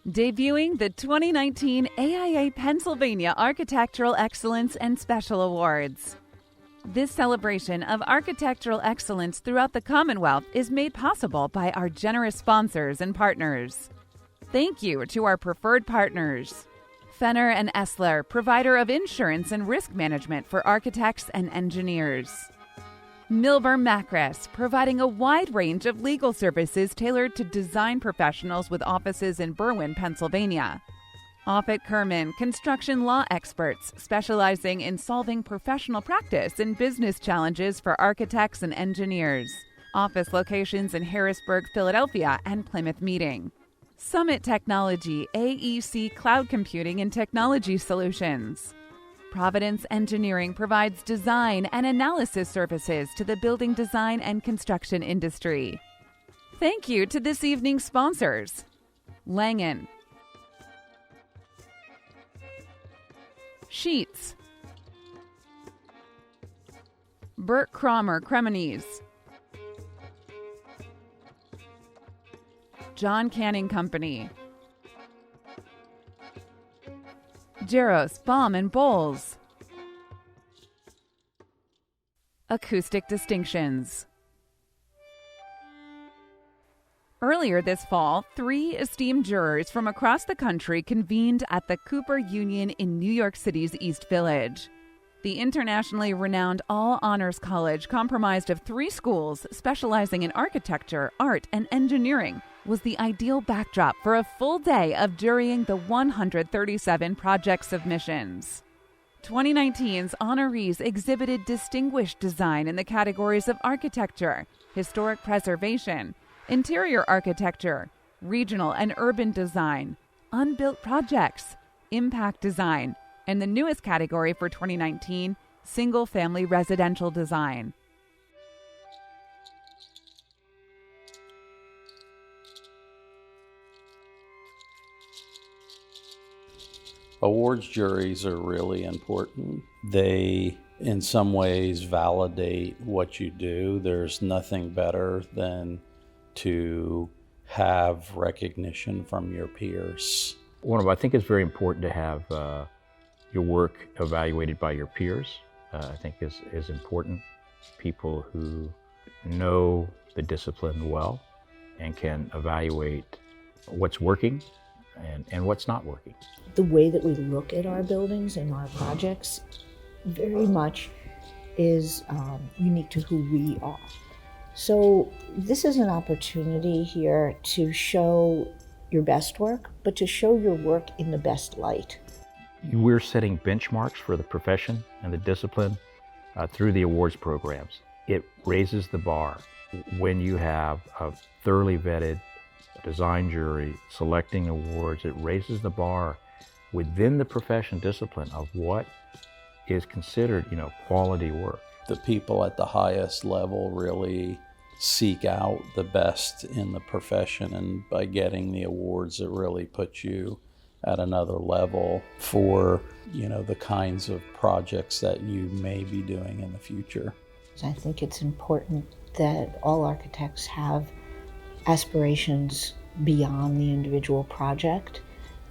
Debuting the 2019 AIA Pennsylvania Architectural Excellence and Special Awards. This celebration of architectural excellence throughout the Commonwealth is made possible by our generous sponsors and partners. Thank you to our preferred partners. Fenner and Essler, provider of insurance and risk management for architects and engineers. Milburn Macris, providing a wide range of legal services tailored to design professionals with offices in Berwyn, Pennsylvania. Offit Kerman, construction law experts specializing in solving professional practice and business challenges for architects and engineers. Office locations in Harrisburg, Philadelphia, and Plymouth Meeting. Summit Technology, AEC Cloud Computing and Technology Solutions. Providence Engineering provides design and analysis services to the building design and construction industry. Thank you to this evening's sponsors. Langen. Sheets. Burt Cromer Cremonese. John Canning Company. Jaros Baum and Bowles. Acoustic Distinctions. Earlier this fall, 3 esteemed jurors from across the country convened at the Cooper Union in New York City's East Village. The internationally renowned all-honors college, comprised of 3 schools specializing in architecture, art, and engineering, was the ideal backdrop for a full day of jurying the 137 project submissions. 2019's honorees exhibited distinguished design in the categories of architecture, historic preservation, interior architecture, regional and urban design, unbuilt projects, impact design, and the newest category for 2019, single-family residential design. Awards juries are really important. They, in some ways, validate what you do. There's nothing better than to have recognition from your peers. I think it's very important to have your work evaluated by your peers. I think is important. People who know the discipline well and can evaluate what's working and what's not working. The way that we look at our buildings and our projects very much is unique to who we are. So this is an opportunity here to show your best work, but to show your work in the best light. We're setting benchmarks for the profession and the discipline through the awards programs. It raises the bar when you have a thoroughly vetted design jury selecting awards. It raises the bar within the profession discipline of what is considered, quality work. The people at the highest level really seek out the best in the profession, and by getting the awards, it really puts you at another level for, the kinds of projects that you may be doing in the future. I think it's important that all architects have aspirations beyond the individual project,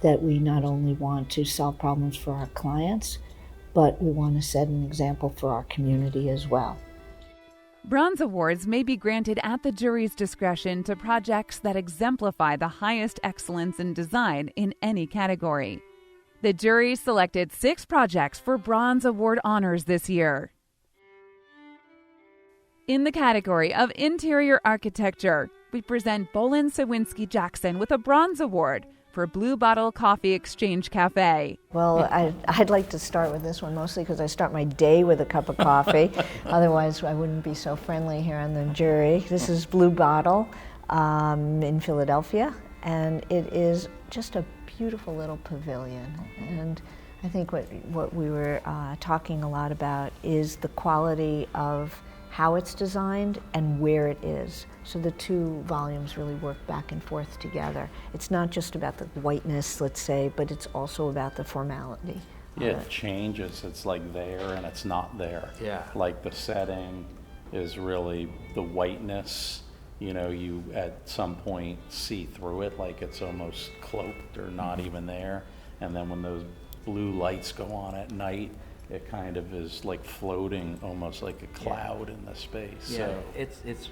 that we not only want to solve problems for our clients, but we want to set an example for our community as well. Bronze awards may be granted at the jury's discretion to projects that exemplify the highest excellence in design in any category. The jury selected 6 projects for Bronze Award honors this year. In the category of interior architecture, we present Bohlin Cywinski Jackson with a Bronze Award for Blue Bottle Coffee Exchange Cafe. Well, I'd like to start with this one mostly because I start my day with a cup of coffee. Otherwise, I wouldn't be so friendly here on the jury. This is Blue Bottle in Philadelphia, and it is just a beautiful little pavilion. And I think what we were talking a lot about is the quality of how it's designed and where it is. So the 2 volumes really work back and forth together. It's not just about the whiteness, let's say, but it's also about the formality. Yeah, it changes. It's like there and it's not there. Yeah. Like the setting is really the whiteness, you at some point see through it, like it's almost cloaked or not even there. And then when those blue lights go on at night, it kind of is like floating almost like a cloud in the space. Yeah, So it's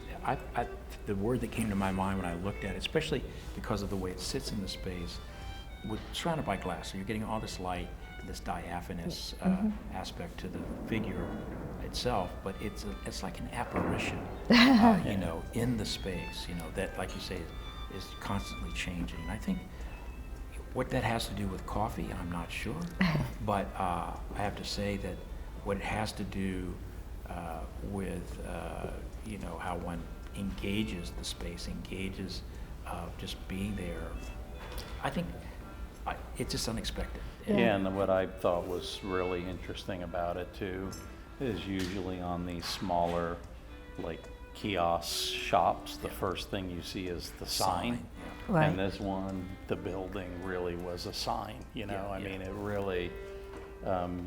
the word that came to my mind when I looked at it, especially because of the way it sits in the space, surrounded by glass. So you're getting all this light, this diaphanous aspect to the figure itself, but it's like an apparition, in the space, that, like you say, is constantly changing. And I think what that has to do with coffee, I'm not sure, but I have to say that what it has to do with, how one engages the space, engages just being there, I think it's just unexpected. yeah, and what I thought was really interesting about it too is usually on these smaller, like kiosk shops, the first thing you see is the sign. Right. And this one, the building really was a sign. I mean, it really,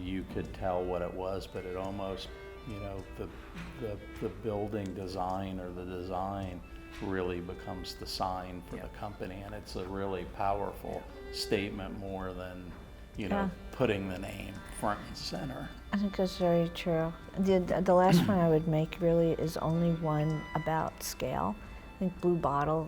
you could tell what it was, but it almost, the building design or the design really becomes the sign for the company, and it's a really powerful statement more than putting the name front and center. I think that's very true. The last one I would make really is only one about scale. I think Blue Bottle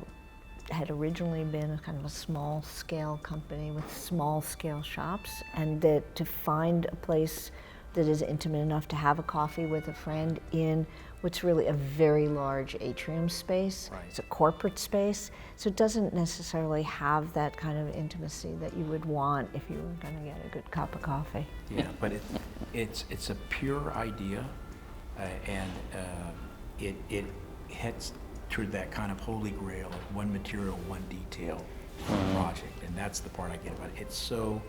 had originally been a kind of a small scale company with small scale shops, and that to find a place that is intimate enough to have a coffee with a friend in what's really a very large atrium space. Right. It's a corporate space, so it doesn't necessarily have that kind of intimacy that you would want if you were going to get a good cup of coffee. Yeah, but it's a pure idea, and it hits to that kind of holy grail of one material, one detail project, and that's the part I get about it. It's so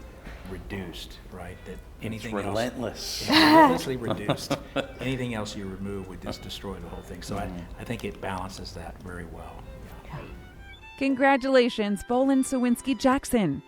reduced, right? That anything It's relentless. It's relentlessly reduced. Anything else you remove would just destroy the whole thing. So I think it balances that very well. Yeah. Congratulations, Bohlin, Cywinski, Jackson.